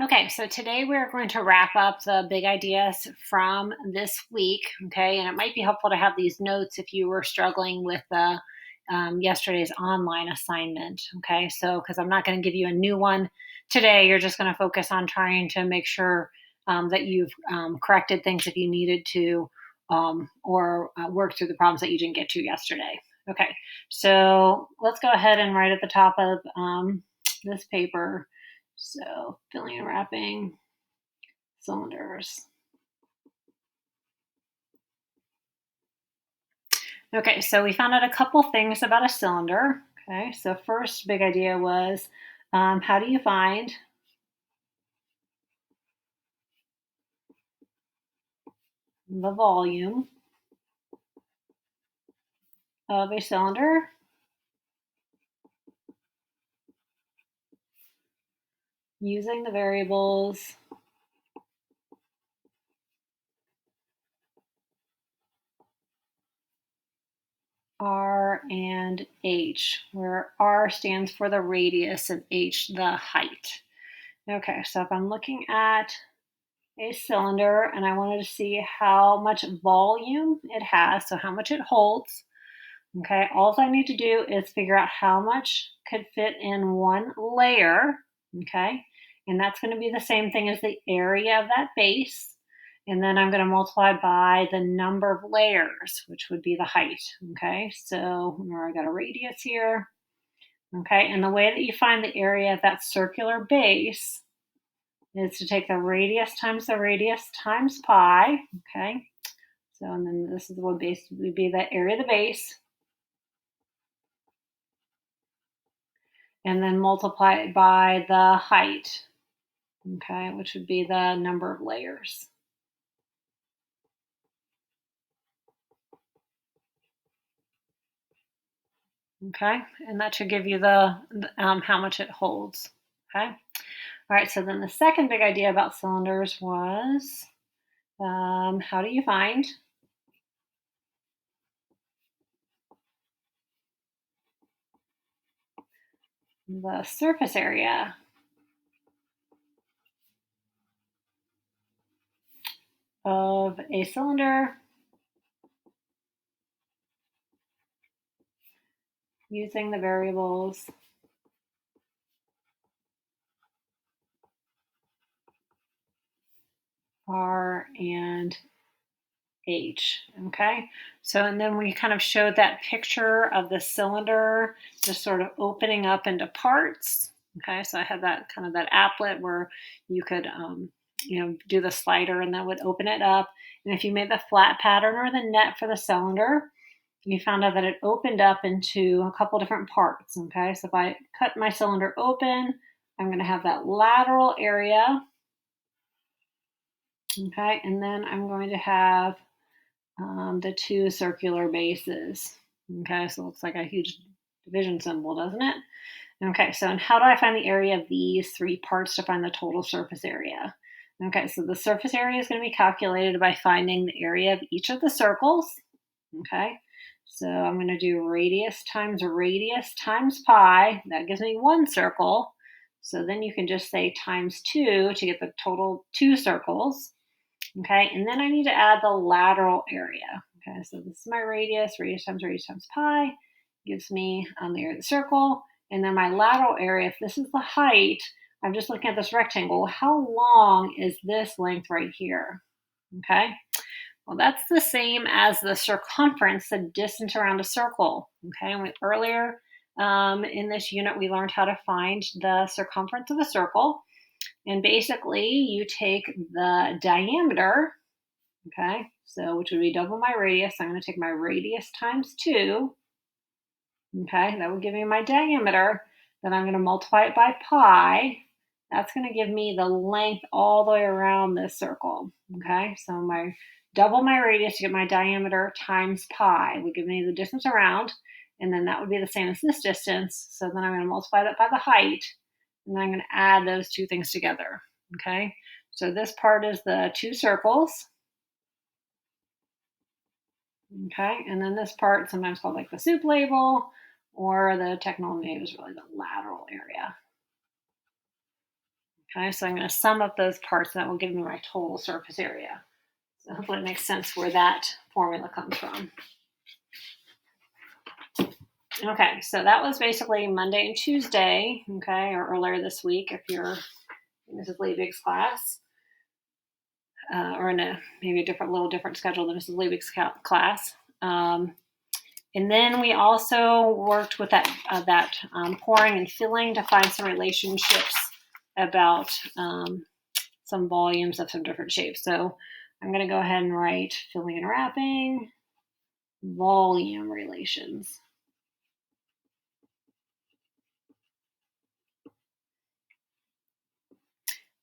Okay, so today we're going to wrap up the big ideas from this week. Okay, and it might be helpful to have these notes if you were struggling with the yesterday's online assignment. Okay, so because I'm not going to give you a new one today, you're just going to focus on trying to make sure that you've corrected things if you needed to, or work through the problems that you didn't get to yesterday. Okay, so let's go ahead and write at the top of this paper, so filling and wrapping cylinders. Okay, so we found out a couple things about a cylinder. Okay, so first big idea was how do you find the volume of a cylinder using the variables R and H, where R stands for the radius and H the height. Okay, so if I'm looking at a cylinder and I wanted to see how much volume it has, so how much it holds. Okay, all I need to do is figure out how much could fit in one layer. Okay, and that's going to be the same thing as the area of that base. And then I'm going to multiply by the number of layers, which would be the height. Okay, so I got a radius here. Okay, and the way that you find the area of that circular base is to take the radius times pi. Okay, so and then this is what base would be the area of the base, and then multiply it by the height, okay, which would be the number of layers. Okay, and that should give you the how much it holds. Okay, all right. So then the second big idea about cylinders was how do you find the surface area of a cylinder using the variables R and H. Okay, so and then we kind of showed that picture of the cylinder just sort of opening up into parts. Okay, so I had that kind of that applet where you could do the slider and that would open it up. And if you made the flat pattern or the net for the cylinder, you found out that it opened up into a couple different parts. Okay, so if I cut my cylinder open, I'm going to have that lateral area. Okay, and then I'm going to have the two circular bases. Okay, so it looks like a huge division symbol, doesn't it? Okay, so and how do I find the area of these three parts to find the total surface area? Okay, so the surface area is going to be calculated by finding the area of each of the circles. Okay, so I'm going to do radius times pi. That gives me one circle. So then you can just say times 2 to get the total two circles. Okay, and then I need to add the lateral area. Okay, so this is my radius times pi gives me the area of the circle. And then my lateral area, if this is the height, I'm just looking at this rectangle. How long is this length right here? Okay, well, that's the same as the circumference, the distance around a circle. Okay, and earlier in this unit, we learned how to find the circumference of a circle. And basically, you take the diameter, okay, so which would be double my radius. I'm going to take my radius times 2, okay, that would give me my diameter. Then I'm going to multiply it by pi. That's going to give me the length all the way around this circle, okay, so my double my radius to get my diameter times pi would give me the distance around, and then that would be the same as this distance. So then I'm going to multiply that by the height, and then I'm going to add those two things together. Okay, so this part is the two circles. Okay, and then this part, sometimes called like the soup label, or the technical name is really the lateral area. Okay, so I'm going to sum up those parts and that will give me my total surface area. So hopefully it makes sense where that formula comes from. Okay, so that was basically Monday and Tuesday, okay, or earlier this week if you're in Mrs. Liebig's class, or in maybe a little different schedule than Mrs. Liebig's class. And then we also worked with that pouring and filling to find some relationships about some volumes of some different shapes. So I'm going to go ahead and write filling and wrapping, volume relations.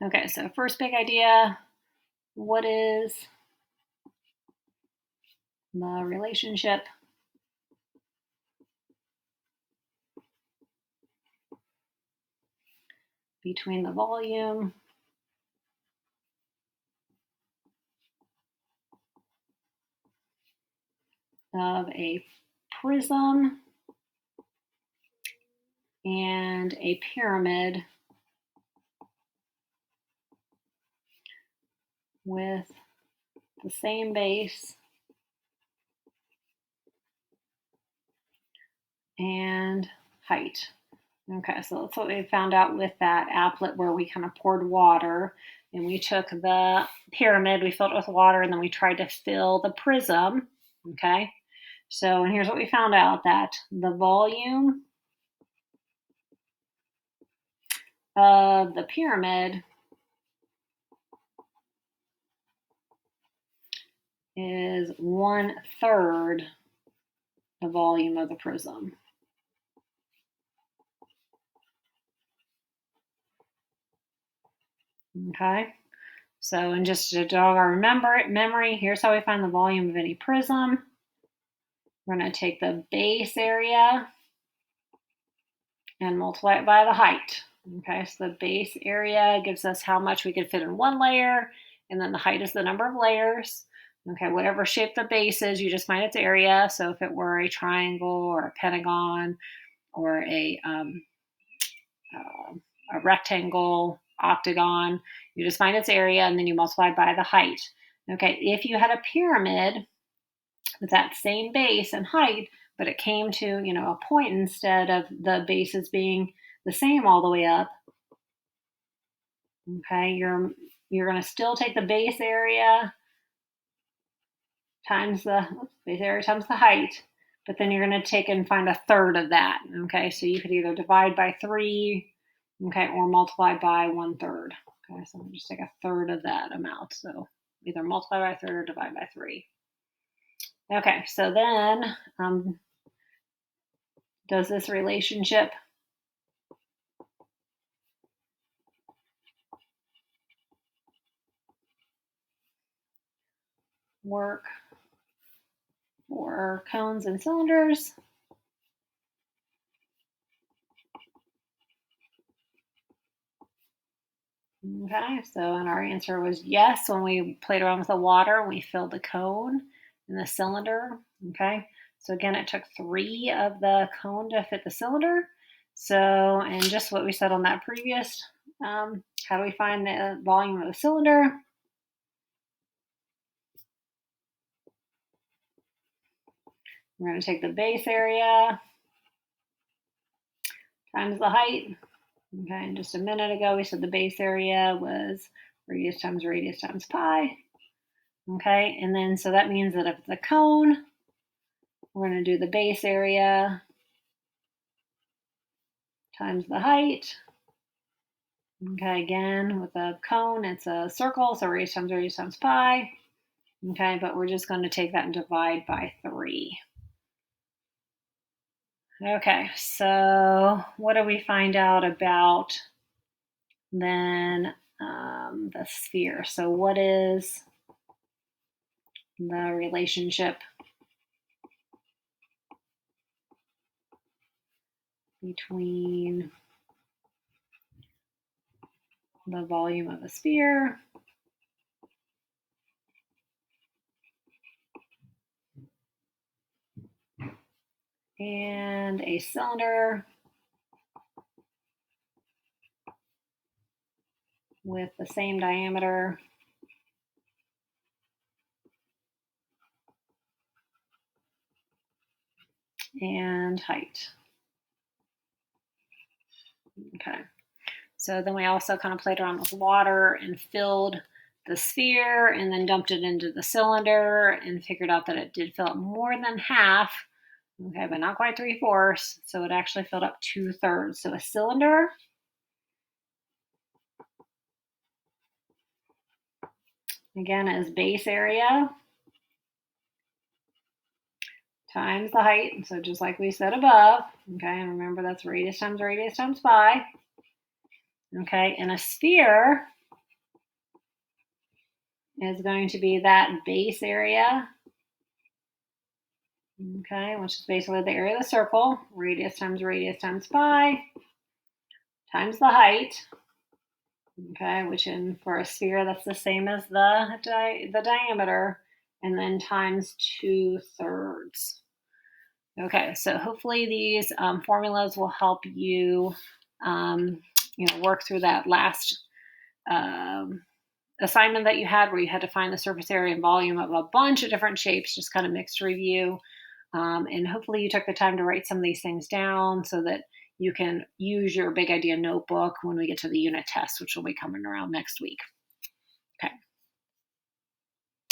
Okay, so first big idea, what is the relationship between the volume of a prism and a pyramid with the same base and height? Okay, so that's what we found out with that applet where we kind of poured water and we took the pyramid, we filled it with water, and then we tried to fill the prism. Okay, so and here's what we found out, that the volume of the pyramid is 1/3 the volume of the prism. Okay, so and just to jog our memory, here's how we find the volume of any prism. We're going to take the base area and multiply it by the height. Okay, so the base area gives us how much we could fit in one layer, and then the height is the number of layers. Okay, whatever shape the base is, you just find its area. So if it were a triangle or a pentagon or a rectangle, octagon, you just find its area and then you multiply by the height. Okay, if you had a pyramid with that same base and height, but it came to, a point instead of the bases being the same all the way up, okay, you're going to still take the base area times the height, but then you're going to take and find 1/3 of that. Okay, so you could either divide by 3, okay, or multiply by 1/3. Okay, so I'm just take 1/3 of that amount. So either multiply by 1/3 or divide by 3. Okay, so then does this relationship work for cones and cylinders? Okay, so and our answer was yes when we played around with the water, we filled the cone and the cylinder. Okay, so again, it took 3 of the cone to fit the cylinder. So, and just what we said on that previous, how do we find the volume of the cylinder? We're going to take the base area times the height. Okay, and just a minute ago, we said the base area was radius times pi. Okay, and then so that means that if it's a cone, we're going to do the base area times the height. Okay, again, with a cone, it's a circle, so radius times pi. Okay, but we're just going to take that and divide by 3. Okay, so what do we find out about then the sphere? So what is the relationship between the volume of a sphere and a cylinder? with the same diameter and height. Okay, so then we also kind of played around with water and filled the sphere and then dumped it into the cylinder and figured out that it did fill up more than half, okay, but not quite 3/4, so it actually filled up 2/3. So a cylinder again is base area times the height, so just like we said above, okay, and remember that's radius times pi, okay, and a sphere is going to be that base area, okay, which is basically the area of the circle, radius times pi, times the height, okay, which in for a sphere that's the same as the diameter, and then times 2/3. Okay, so hopefully these formulas will help you, work through that last um, assignment that you had where you had to find the surface area and volume of a bunch of different shapes, just kind of mixed review. And hopefully you took the time to write some of these things down so that you can use your big idea notebook when we get to the unit test, which will be coming around next week.